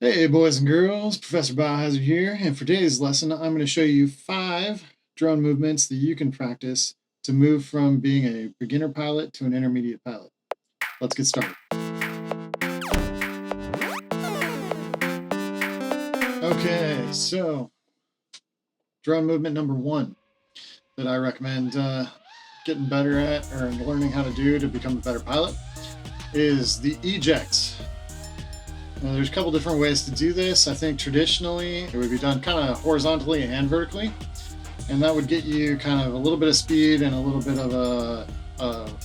Hey boys and girls, Professor Biohazard here, and for today's lesson I'm going to show you 5 drone movements that you can practice to move from being a beginner pilot to an intermediate pilot. Let's get started. Okay, so drone movement number 1 that I recommend getting better at or learning how to do to become a better pilot is the eject. Now, there's a couple different ways to do this. I think traditionally it would be done kind of horizontally and vertically, and that would get you kind of a little bit of speed and a little bit of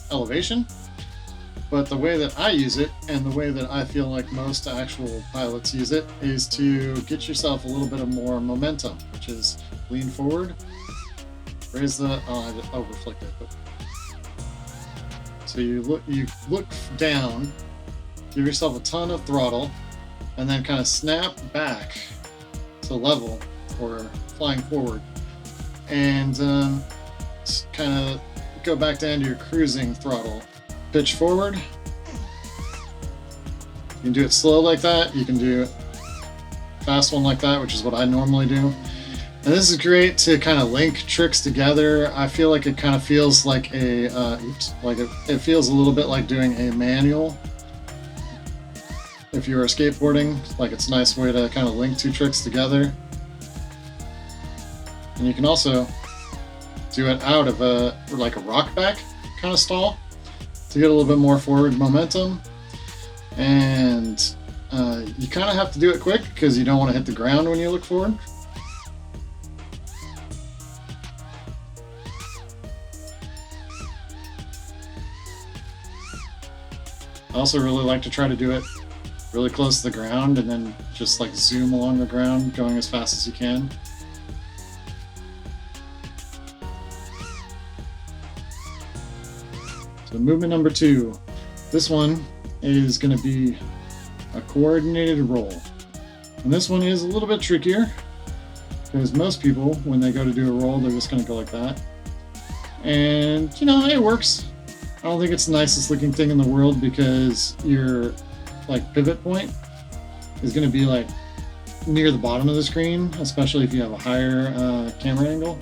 elevation. But the way that I use it, and the way that I feel like most actual pilots use it, is to get yourself a little bit of more momentum, which is lean forward, raise the, I overflicked it. But, so you look down, give yourself a ton of throttle, and then kind of snap back to level or flying forward, and kind of go back down to your cruising throttle. Pitch forward. You can do it slow like that. You can do it fast one like that, which is what I normally do. And this is great to kind of link tricks together. I feel like it kind of feels like a, it feels a little bit like doing a manual. If you're skateboarding, like it's a nice way to kind of link 2 tricks together. And you can also do it out of a rock back kind of stall to get a little bit more forward momentum. And you kind of have to do it quick because you don't want to hit the ground when you look forward. I also really like to try to do it really close to the ground and then just like zoom along the ground, going as fast as you can. So movement number 2. This one is going to be a coordinated roll. And this one is a little bit trickier because most people, when they go to do a roll, they're just going to go like that. And, you know, it works. I don't think it's the nicest looking thing in the world because your like pivot point is going to be like near the bottom of the screen, especially if you have a higher camera angle.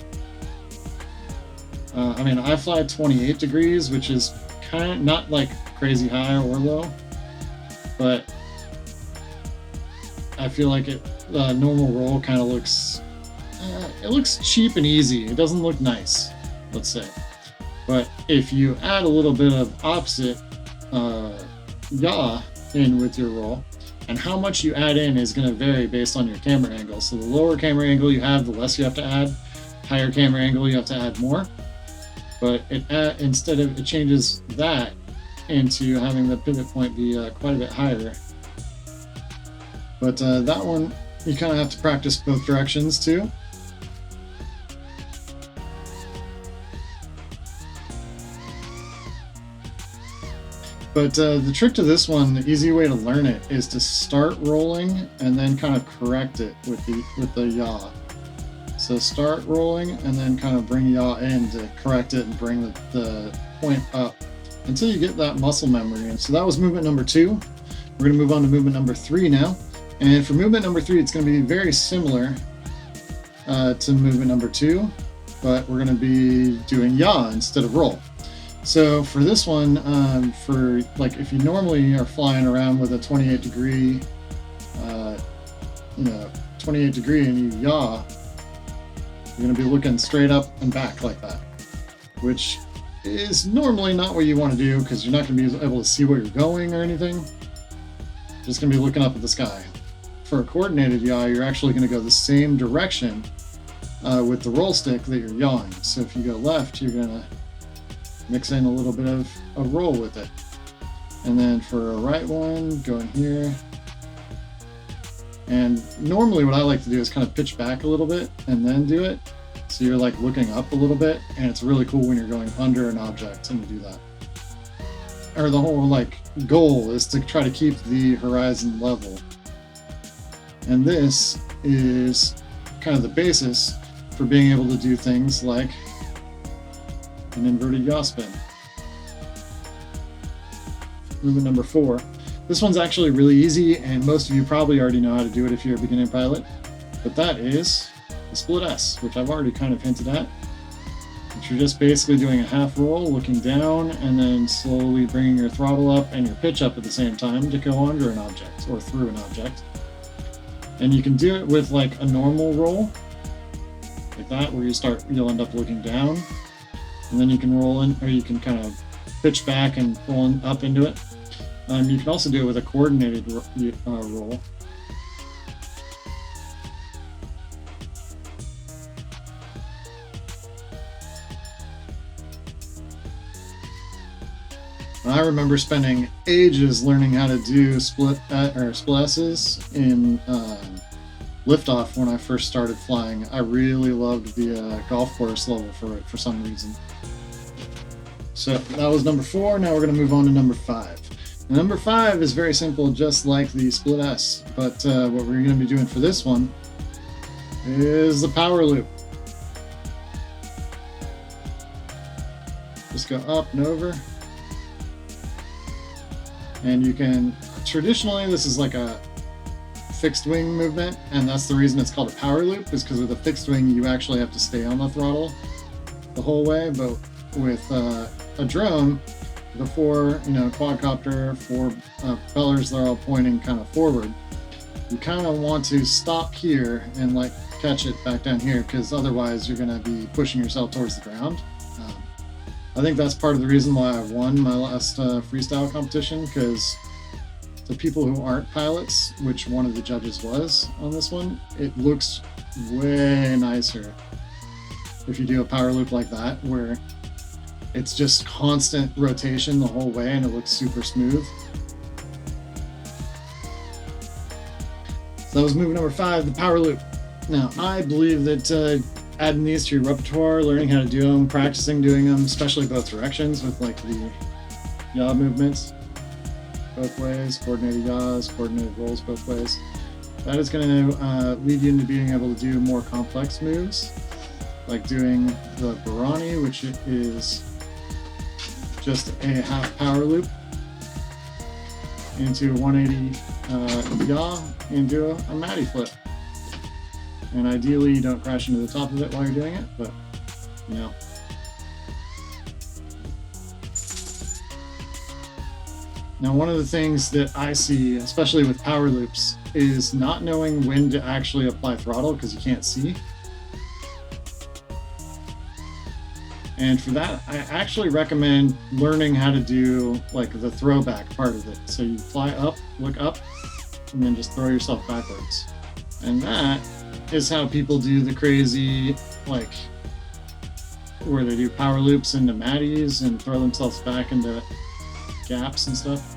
I mean, I fly 28 degrees, which is kind of not like crazy high or low, but I feel like normal roll kind of looks, it looks cheap and easy. It doesn't look nice, let's say. But if you add a little bit of opposite yaw in with your roll, and how much you add in is going to vary based on your camera angle. So the lower camera angle you have, the less you have to add. Higher camera angle, you have to add more. But instead of it changes that into having the pivot point be quite a bit higher. But that one you kind of have to practice both directions too. But the trick to this one, the easy way to learn it, is to start rolling and then kind of correct it with the yaw. So start rolling and then kind of bring yaw in to correct it and bring the point up until you get that muscle memory. And so that was movement number 2. We're going to move on to movement number 3 now. And for movement number 3, it's going to be very similar to movement number 2, but we're going to be doing yaw instead of roll. So for this one, for like if you normally are flying around with a 28 degree, 28 degree and you yaw, you're going to be looking straight up and back like that, which is normally not what you want to do because you're not going to be able to see where you're going or anything. You're just going to be looking up at the sky. For a coordinated yaw, you're actually going to go the same direction with the roll stick that you're yawing. So if you go left, you're going to mix in a little bit of a roll with it. And then for a right one, go in here. And normally what I like to do is kind of pitch back a little bit and then do it. So you're like looking up a little bit, and it's really cool when you're going under an object and you do that. Or the whole like goal is to try to keep the horizon level. And this is kind of the basis for being able to do things like an inverted yaw spin. Movement number 4. This one's actually really easy, and most of you probably already know how to do it if you're a beginner pilot. But that is the split S, which I've already kind of hinted at. Which you're just basically doing a half roll, looking down, and then slowly bringing your throttle up and your pitch up at the same time to go under an object or through an object. And you can do it with like a normal roll, like that, where you'll end up looking down, and then you can roll in, or you can kind of pitch back and roll up into it. You can also do it with a coordinated roll. I remember spending ages learning how to do split S's in liftoff when I first started flying. I really loved the golf course level for it for some reason. So that was number 4. Now we're going to move on to number 5. Number 5 is very simple, just like the split S, but what we're going to be doing for this one is the power loop. Just go up and over. And you can, traditionally this is like a fixed wing movement, and that's the reason it's called a power loop, is because with a fixed wing you actually have to stay on the throttle the whole way, but with a drone, the 4, quadcopter, 4 propellers, they're all pointing kind of forward. You kind of want to stop here and like catch it back down here, because otherwise you're going to be pushing yourself towards the ground. I think that's part of the reason why I won my last freestyle competition, because the people who aren't pilots, which one of the judges was on this one, it looks way nicer if you do a power loop like that, where it's just constant rotation the whole way and it looks super smooth. So that was move number 5, the power loop. Now, I believe that adding these to your repertoire, learning how to do them, practicing doing them, especially both directions with like the yaw movements, both ways, coordinated yaws, coordinated rolls both ways. That is going to lead you into being able to do more complex moves, like doing the Barani, which is just a half power loop into a 180 yaw into a Matty flip. And ideally you don't crash into the top of it while you're doing it, but Now, one of the things that I see, especially with power loops, is not knowing when to actually apply throttle because you can't see. And for that, I actually recommend learning how to do like the throwback part of it. So you fly up, look up, and then just throw yourself backwards. And that is how people do the crazy, like, where they do power loops into Matties and throw themselves back into gaps and stuff.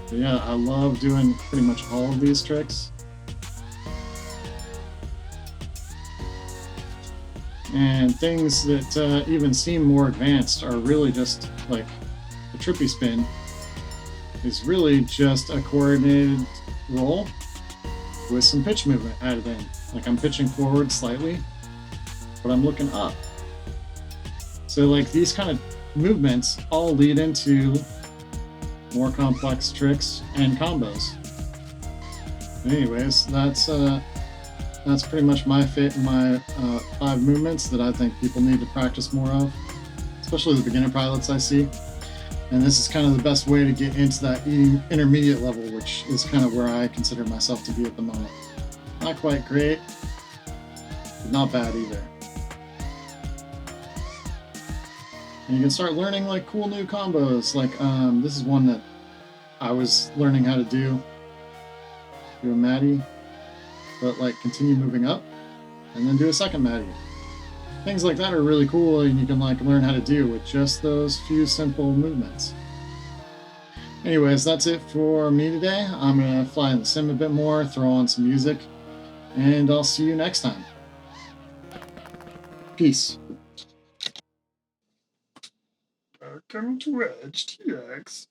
But yeah, I love doing pretty much all of these tricks. And things that even seem more advanced are really just like the trippy spin is really just a coordinated roll with some pitch movement added in. Like I'm pitching forward slightly, but I'm looking up. So like these kind of movements all lead into more complex tricks and combos. Anyways, that's pretty much my 5 movements that I think people need to practice more of, especially the beginner pilots I see. And this is kind of the best way to get into that intermediate level, which is kind of where I consider myself to be at the moment. Not quite great, but not bad either. And you can start learning like cool new combos. Like this is one that I was learning how to do a Matty, but like continue moving up and then do a second Matty. Things like that are really cool, and you can like learn how to do with just those few simple movements. Anyways, that's it for me today. I'm gonna fly in the sim a bit more, throw on some music, and I'll see you next time. Peace. Welcome to Eject.